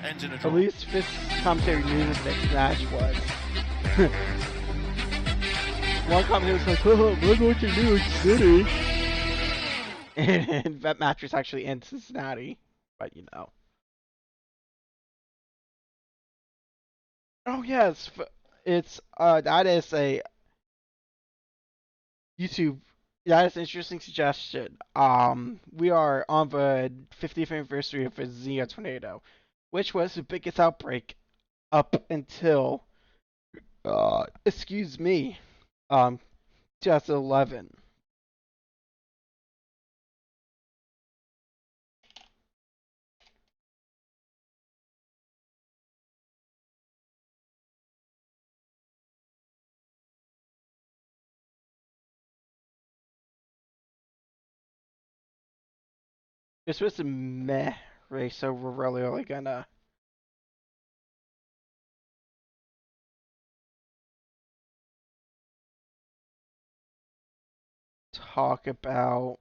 ends in a draw. At least fifth commentary knew the next match was. One commentator was like, "Oh, we're going to New York City," and that match was actually in Cincinnati. But you know. Oh yes, it's that is a YouTube. That is an interesting suggestion. We are on the 50th anniversary of the Xenia tornado, which was the biggest outbreak up until, excuse me, 2011. This was a meh race, so we're really only gonna talk about.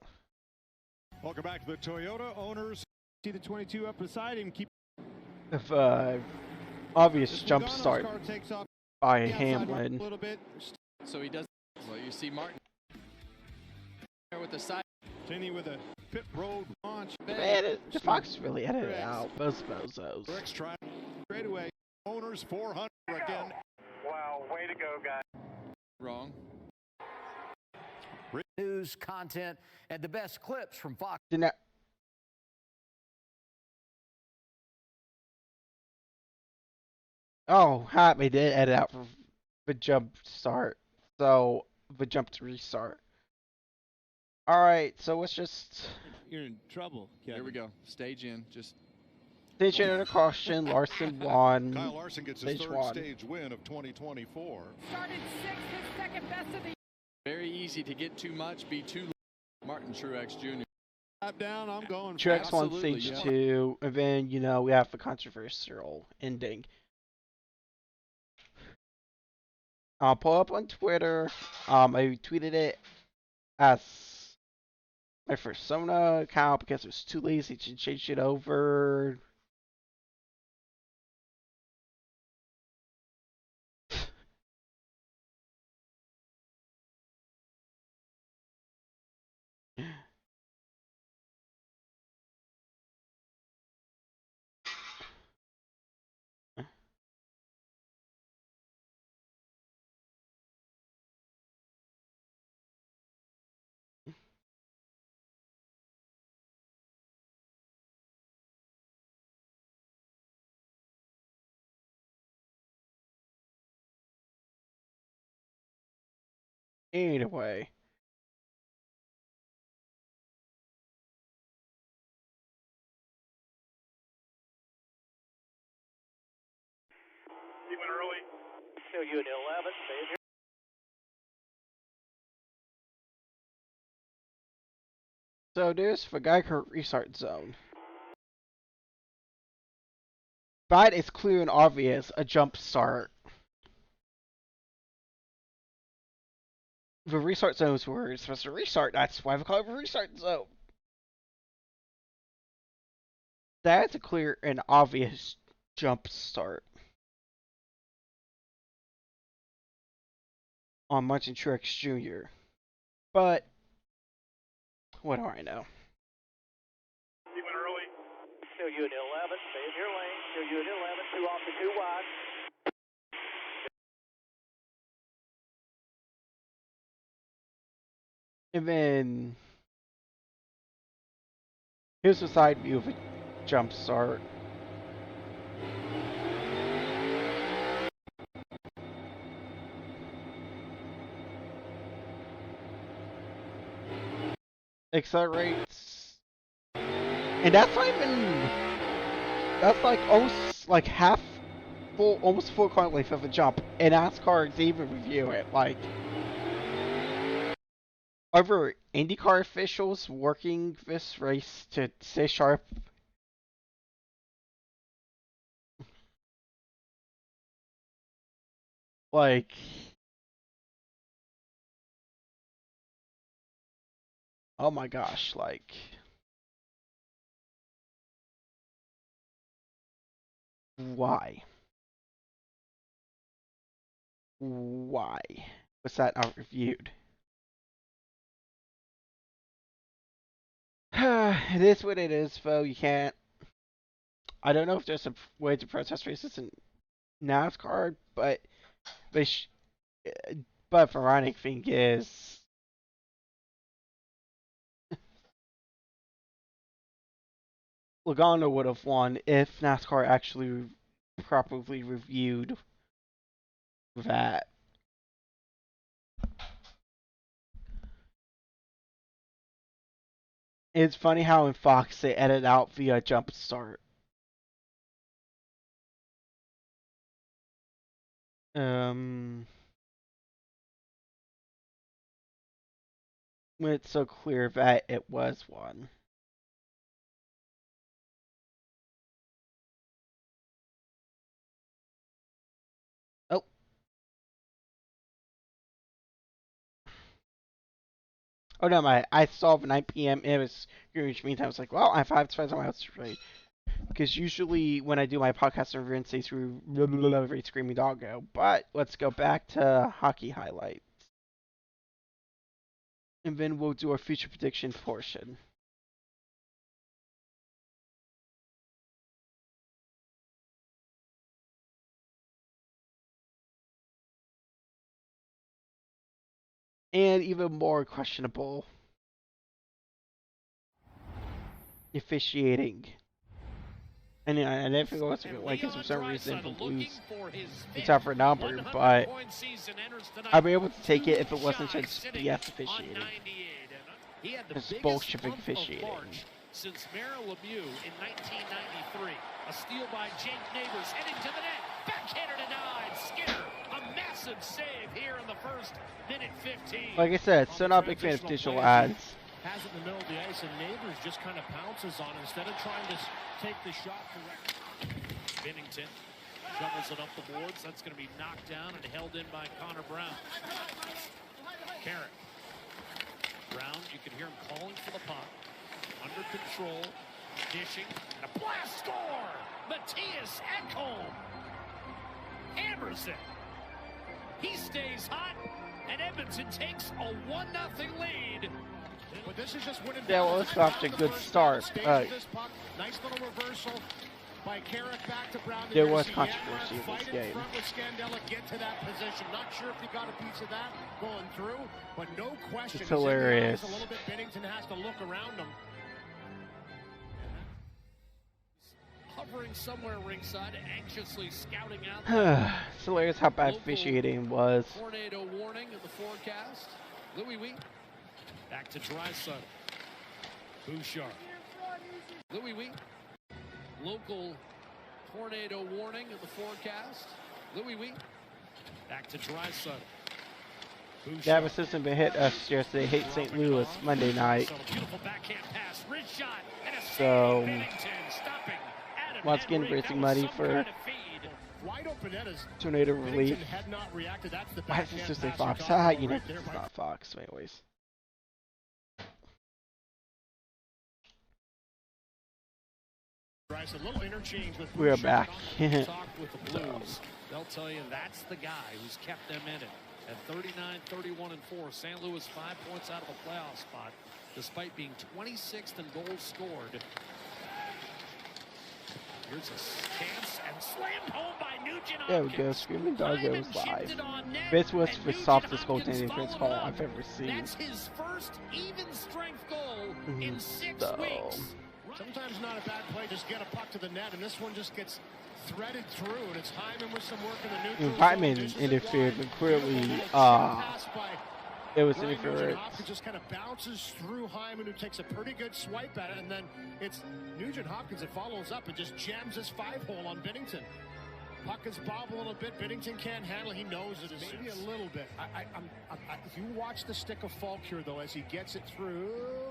Welcome back to the Toyota owners. See the 22 up beside him. Keep The obvious this jump Logano's start car takes off by the outside right Hamlin. a little bit. So he does. Well, you see Martin there with the side. Cheney with a pit road launch. The Fox really edited it out. Those bozos. Brooks trying straight away. Owners 400 again. Wow, way to go, guys. Wrong. News, content, and the best clips from Fox. Didn't I- Oh, they did edit out for the jump start. So, the jump to restart. Alright, so let's just. You're in trouble, Kevin. Here we go. Stage in. Just Stage in a caution. Larson won. Kyle Larson gets his Stage third one. stage win of 2024. Started sixth, his second best of the very easy to get too much, be too low. Martin Truex Jr. Up down, I'm going. Truex won Absolutely, stage yeah. 2, and then, you know, we have the controversial ending. I'll pull up on Twitter. I tweeted it as my Persona account because it was too lazy to change it over. Anyway. You went early. Still you in 11, stay here. So there's the Geiger restart zone. But it's clear and obvious a jump start. The restart zone is where it's supposed to restart. That's why we call it a restart zone. That's a clear and obvious jump start. On Munch Truex Jr. But what do I know? You went early. Still you in 11, stay in your lane. Still you in 11, 2 off to 2 wide. And then here's the side view of a jump start. Accelerates, and that's not even. That's like almost like half full, almost full car length of a jump. And NASCAR to even review it, like. Are IndyCar officials working this race to stay sharp? Like, oh my gosh, like, why? Why was that not reviewed? It is what it is, though. You can't. I don't know if there's a way to protest races in NASCAR, but they but the ironic thing is, Logano would have won if NASCAR actually properly reviewed that. It's funny how in Fox they edit out the jump start. When it's so clear that it was one. Oh. Oh no, I saw the 9 p.m. It was Greenwich Mean Time. I was like, well, I have 5 times my house right. Because usually when I do my podcast review and say through every screaming doggo. But let's go back to hockey highlights. And then we'll do our future prediction portion. And even more questionable officiating. And if it was like for some reason the Blues it's out for a number, but I'd be able to take it if it wasn't just BS officiating. It's bullshit officiating. Since Merrill Lemieux in 1993, a steal by Jake Neighbors heading to the net, backhander denied. Skinner, a massive save here in the first minute 15. Like I said, still not a big fan of digital ads. Has it in the middle of the ice, and Neighbors just kind of pounces on it instead of trying to take the shot correctly. Bennington shovels it up the boards. That's going to be knocked down and held in by Connor Brown. Carrick. Brown, you can hear him calling for the puck. Under control, dishing, and a blast score! Matthias Ekholm hammers it. He stays hot, and Edmonton takes a 1-0 lead. But this is just winning. Yeah, well, it's off to a good start. Nice little reversal by Carrick back to Brown. There was controversy in this game. Front with Scandella, get to that position. Not sure if he got a piece of that going through, but no question. It's hilarious. A little bit. Bennington has to look around him. hovering somewhere ringside, anxiously scouting out. It's hilarious how bad officiating was. Tornado warning in the forecast. Louis Wee. Back to Drysdale. Bouchard. Louis Wee. Local tornado warning in the forecast. Louis Wee. Back to Drysdale. Gavin Simpson been hit us yesterday. Hate St. Louis Monday night. So once again, raising money for tornado relief. Why does this say Fox? You know it's not Fox, anyways. We are back. They'll tell you that's the guy who's kept them in it. At 39-31-4, St. Louis 5 points out of a playoff spot, despite being 26th in goals scored. Here's a chance and slammed home by Nugent. There we go. Screaming Dog goes live. This was the softest goaltending defense call I've ever seen. That's his first even strength goal in 6 weeks. Sometimes not a bad play, just get a puck to the net, and this one just gets threaded through, and it's Hyman with some work in the neutral. Hyman interfered, but clearly it was interference. Hopkins just kind of bounces through Hyman, who takes a pretty good swipe at it, and then it's Nugent Hopkins that follows up and just jams his 5-hole on Binnington. Puck is bobbled a little bit. Binnington can't handle it. He knows it is maybe a little bit. If you watch the stick of Falk here, though, as he gets it through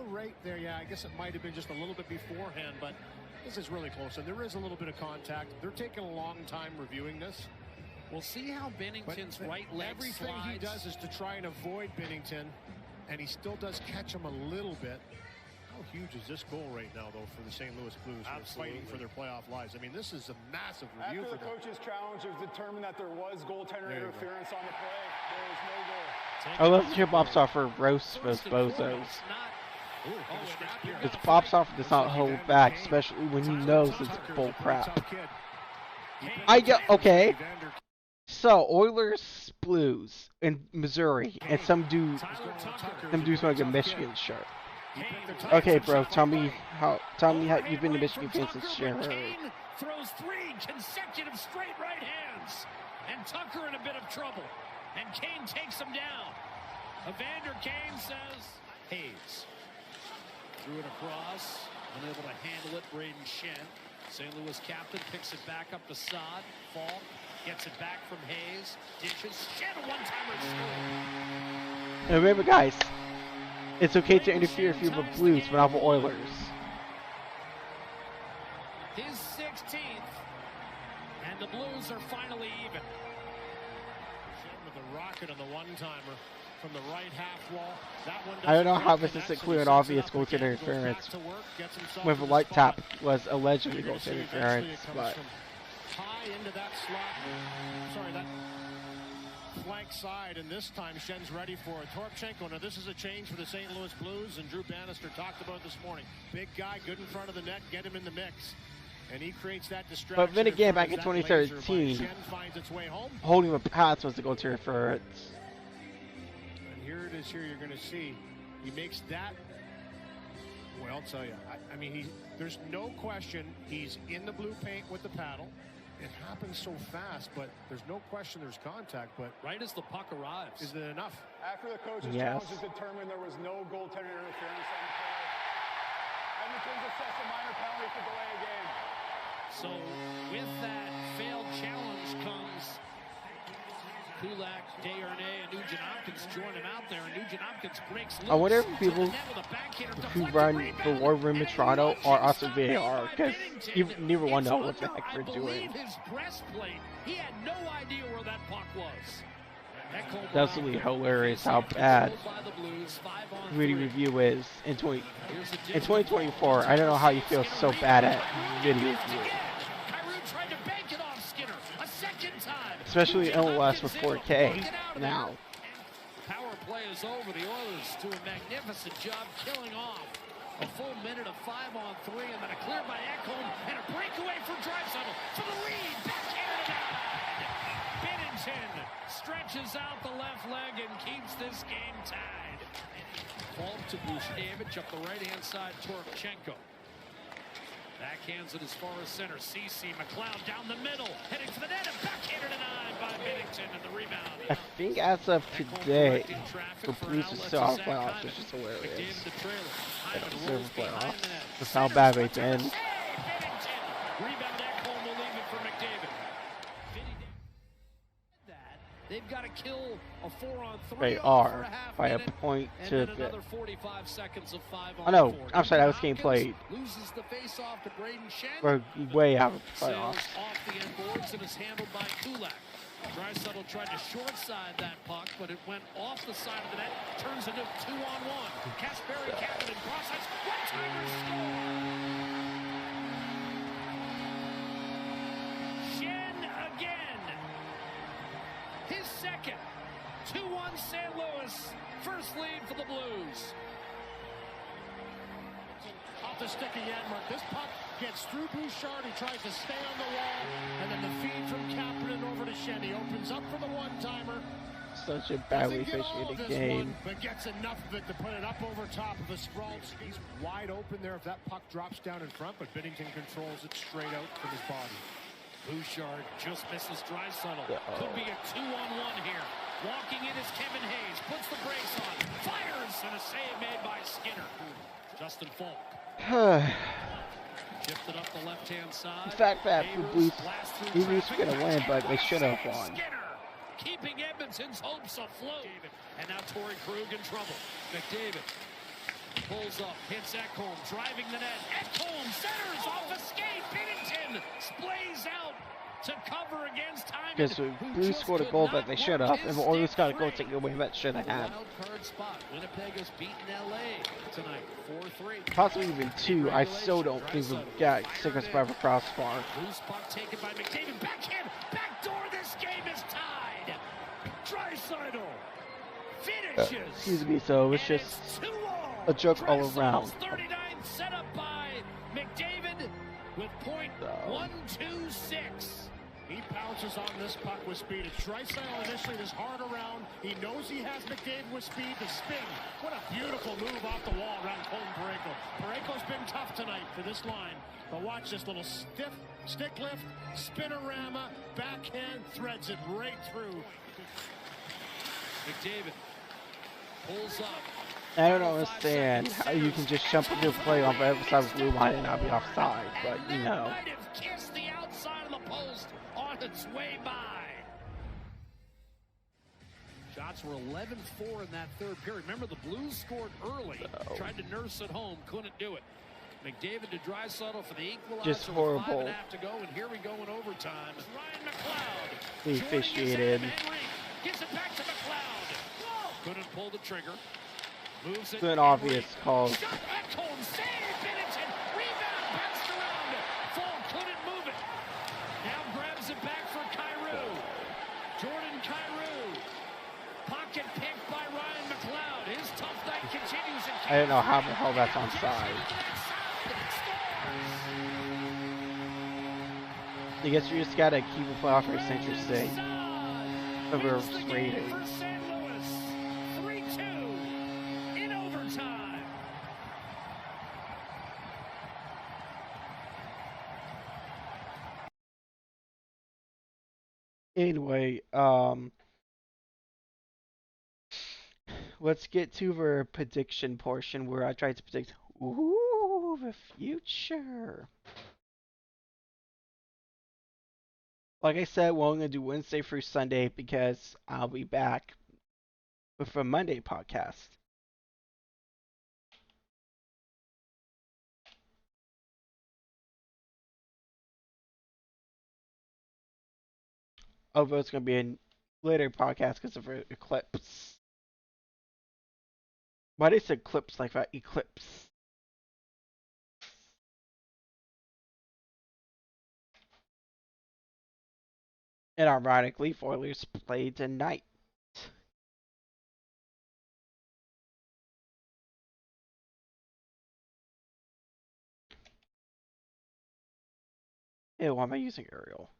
right there, yeah, I guess it might have been just a little bit beforehand, but this is really close, and there is a little bit of contact. They're taking a long time reviewing this. We'll see how Binnington's right leg everything slides. He does is to try and avoid Binnington, and he still does catch him a little bit. How huge is this goal right now, though, for the St. Louis Blues? Who are fighting for their playoff lives. I mean, this is a massive review. After the coach's challenge, it was determined that there was goaltender interference on the play. There was no goal. I love to hear Bobsoffer roast those bozos. Because Bobsoffer does not hold back, especially when he knows it's bull crap. I get okay. So Oilers, Blues in Missouri, and some dude's wearing a Michigan shirt. Okay, bro, tell me how you've been to Michigan fan since January. Throws 3 consecutive straight right hands, and Tucker in a bit of trouble, and Kane takes him down. Evander Kane says Hayes threw it across, unable to handle it. Braden Shen, St. Louis captain, picks it back up to Saad. Falk gets it back from Hayes, dishes. Shen, a one-timer score. And remember, guys, it's okay to interfere if you're the Blues, but not the Oilers. His 16th, and the Blues are finally even. With the rocket on the one-timer from the right half wall. That one I don't know how this isn't clear and obvious goaltender interference. When the light tap was allegedly goaltender interference, but high into that slot. Sorry, that flank side, and this time Shen's ready for it. Toropchenko. Now this is a change for the St. Louis Blues, and Drew Bannister talked about it this morning. Big guy, good in front of the net, get him in the mix. And he creates that distraction. But then again, back in 2013, holding the pass was the goaltender interference. And here it is. Here you're going to see he makes that. Well, I'll tell you. I mean, there's no question he's in the blue paint with the paddle. It happens so fast, but there's no question there's contact. But right as the puck arrives, is it enough? After the coach's challenge is determined, there was no goaltender interference on the play. Edmonton's assessed a minor penalty for delay of game. So with that failed challenge comes Kulak, Desharnais, and Nugent Hopkins join him out there, and Nugent Hopkins breaks loose. I wonder if people who run the war room in Toronto are also VAR, because neither one knows what the heck they're doing. His breastplate, he had no idea where that puck was. That's really hilarious how bad video review is in 2024. I don't know how you feel so bad at video review. Especially MLS with 4K now. Power play is over. The Oilers do a magnificent job killing off a full minute of 5-on-3, and then a clear by Ekholm, and a breakaway for Drysdale for the lead. Backhanded. Binnington stretches out the left leg and keeps this game tied. Falk to Buchnevich up the right-hand side. Toropchenko. Backhands it as far as center. CC McLeod down the middle, heading for the net, and backhanded denied by Bennington, and the rebound. I think as of today, the Blues are still out of playoffs, which is hilarious. They don't deserve a playoff. That's how bad they've been. Rebound Ekholm will leave it for McDavid. They've got to kill a 4-on-3. They are by a point to another 45 seconds of 5-on-4. Oh no, I'm sorry, that was game played. Loses the face-off to Braden Shen. We're way out of playoffs. Off the end boards and is handled by Kulak. Draisaitl tried to short side that puck, but it went off the side of the net. Turns into 2-on-1. Kasperi Kapanen cross-ice. One-timer score. Shen again. His second. 2-1 St. Louis. First lead for the Blues. Off the stick of Janmark. This puck gets through Bouchard. He tries to stay on the wall. And then the feed from Kapanen over to Shen. He opens up for the one-timer. Such a badly officiated game. But gets enough of it to put it up over top of the sprawled. He's wide open there if that puck drops down in front. But Binnington controls it straight out from his body. Bouchard just misses Draisaitl. Could be a 2-on-1 here. Walking in is Kevin Hayes. Puts the brace on. Fires! And a save made by Skinner. Justin Falk. Shifted up the left-hand side. The fact that the Blues were going to win, but they should have won. Skinner, keeping Edmonton's hopes afloat. And now Torrey Krug in trouble. McDavid pulls up, hits Ekholm, driving the net. Ekholm centers off a skate. Binnington splays out to cover against time. Because the Blues scored a goal that they should have, and the Oilers got a goal taken away that should have had. Winnipeg has beaten LA tonight, 4-3. Possibly even 2. I still don't think we got Stickers by the crossbar. Loose puck taken by McDavid. Backhand, backdoor. This game is tied. Draisaitl finishes. Excuse me, so it's just a joke all around. 39 set up by McDavid with .126. He pounces on this puck with speed. It's Draisaitl initially this hard around. He knows he has McDavid with speed to spin. What a beautiful move off the wall around Colton Parayko. Parayko's been tough tonight for this line. But watch this little stiff stick lift, spinorama, backhand, threads it right through. McDavid pulls up. I don't understand how you can just jump into a play on the other side of the blue line and not be offside, but you know. Might have kissed the outside of the post on its way by. Shots were 11-4 in that third period. Remember, the Blues scored early. Tried to nurse it home, couldn't do it. McDavid to Draisaitl for the equalizer. Just horrible. 5.5 to go, and here we go in overtime. Ryan McLeod. He officiated. Gives it back to McLeod. Couldn't pull the trigger. Moves it. Good obvious call. Shot, Ekholm, save, Binnington, rebound, bounced around it. Falk couldn't move it. Now grabs it back for Kyrou. Jordan Kyrou. Pocket picked by Ryan McLeod. His tough night continues. I don't know how the hell that's onside. I guess you just gotta keep the playoff race interesting. Over ratings. Anyway, let's get to the prediction portion where I try to predict the future. Like I said, we're only going to do Wednesday through Sunday because I'll be back with a Monday podcast. Although it's going to be a later podcast because of the eclipse. Why did it say eclipse like that? Eclipse. And ironically, Oilers play tonight. Ew, why am I using Arial?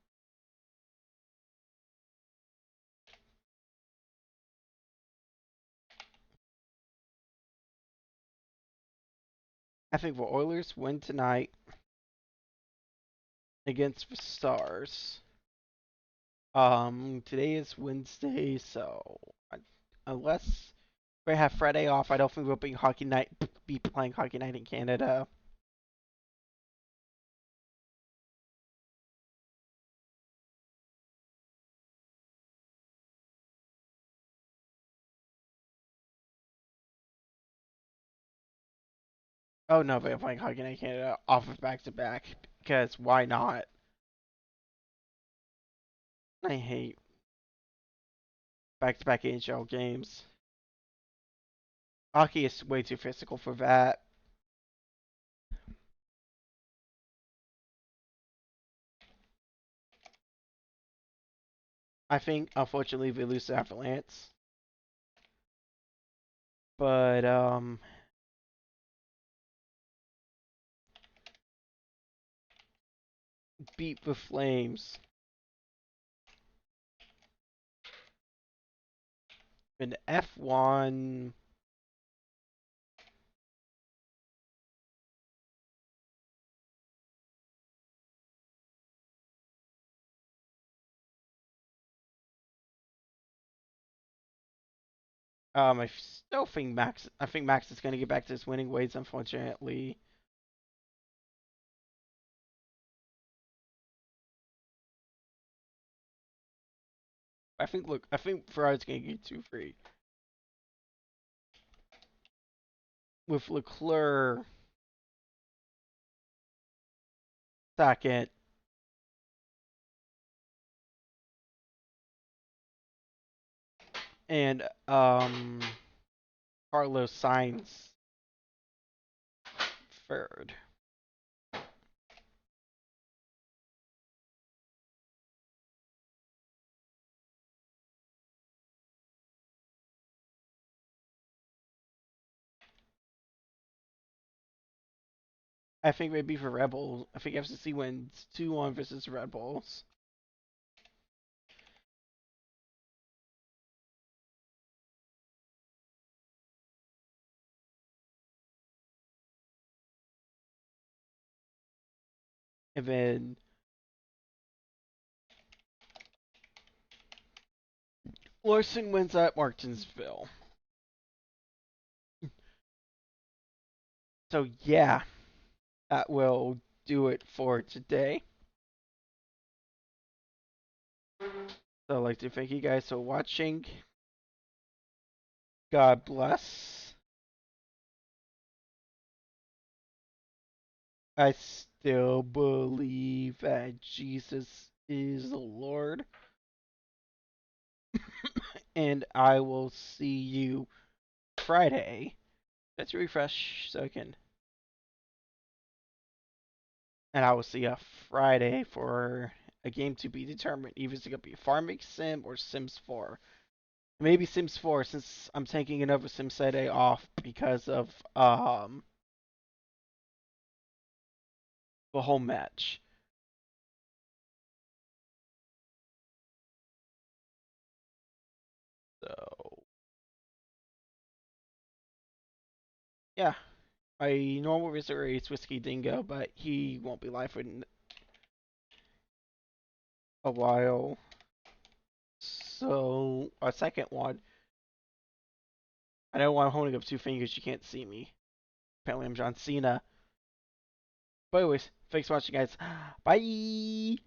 I think the Oilers win tonight. against the Stars. Today is Wednesday, so unless we have Friday off, I don't think we'll be playing Hockey Night in Canada. Oh no, they're playing Hockey Night Canada off of back to back because why not? I hate back to back NHL games. Hockey is way too physical for that. I think unfortunately we lose to Avalanche. But beat the Flames. In F1, I still think Max. I think Max is going to get back to his winning ways. Unfortunately, I think. Look, I think Ferrari's going to get 2-3 with Leclerc second. And Carlos Sainz third. I think maybe for Red Bull, I think FCC wins 2-1 versus Red Bulls. And then Larson wins at Martinsville. So yeah, that will do it for today. So I'd like to thank you guys for watching. God bless. I still believe that Jesus is the Lord. And I will see you Friday. Let's refresh so I can. And I will see you Friday for a game to be determined. Either it's going to be Farming Sim or Sims 4. Maybe Sims 4 since I'm taking another Sim Saturday off because of the home match. So yeah, my normal visitor is Whiskey Dingo, but he won't be live for a while. So our second one, I know I'm holding up two fingers, you can't see me. Apparently I'm John Cena. But anyways, thanks for watching guys. Bye!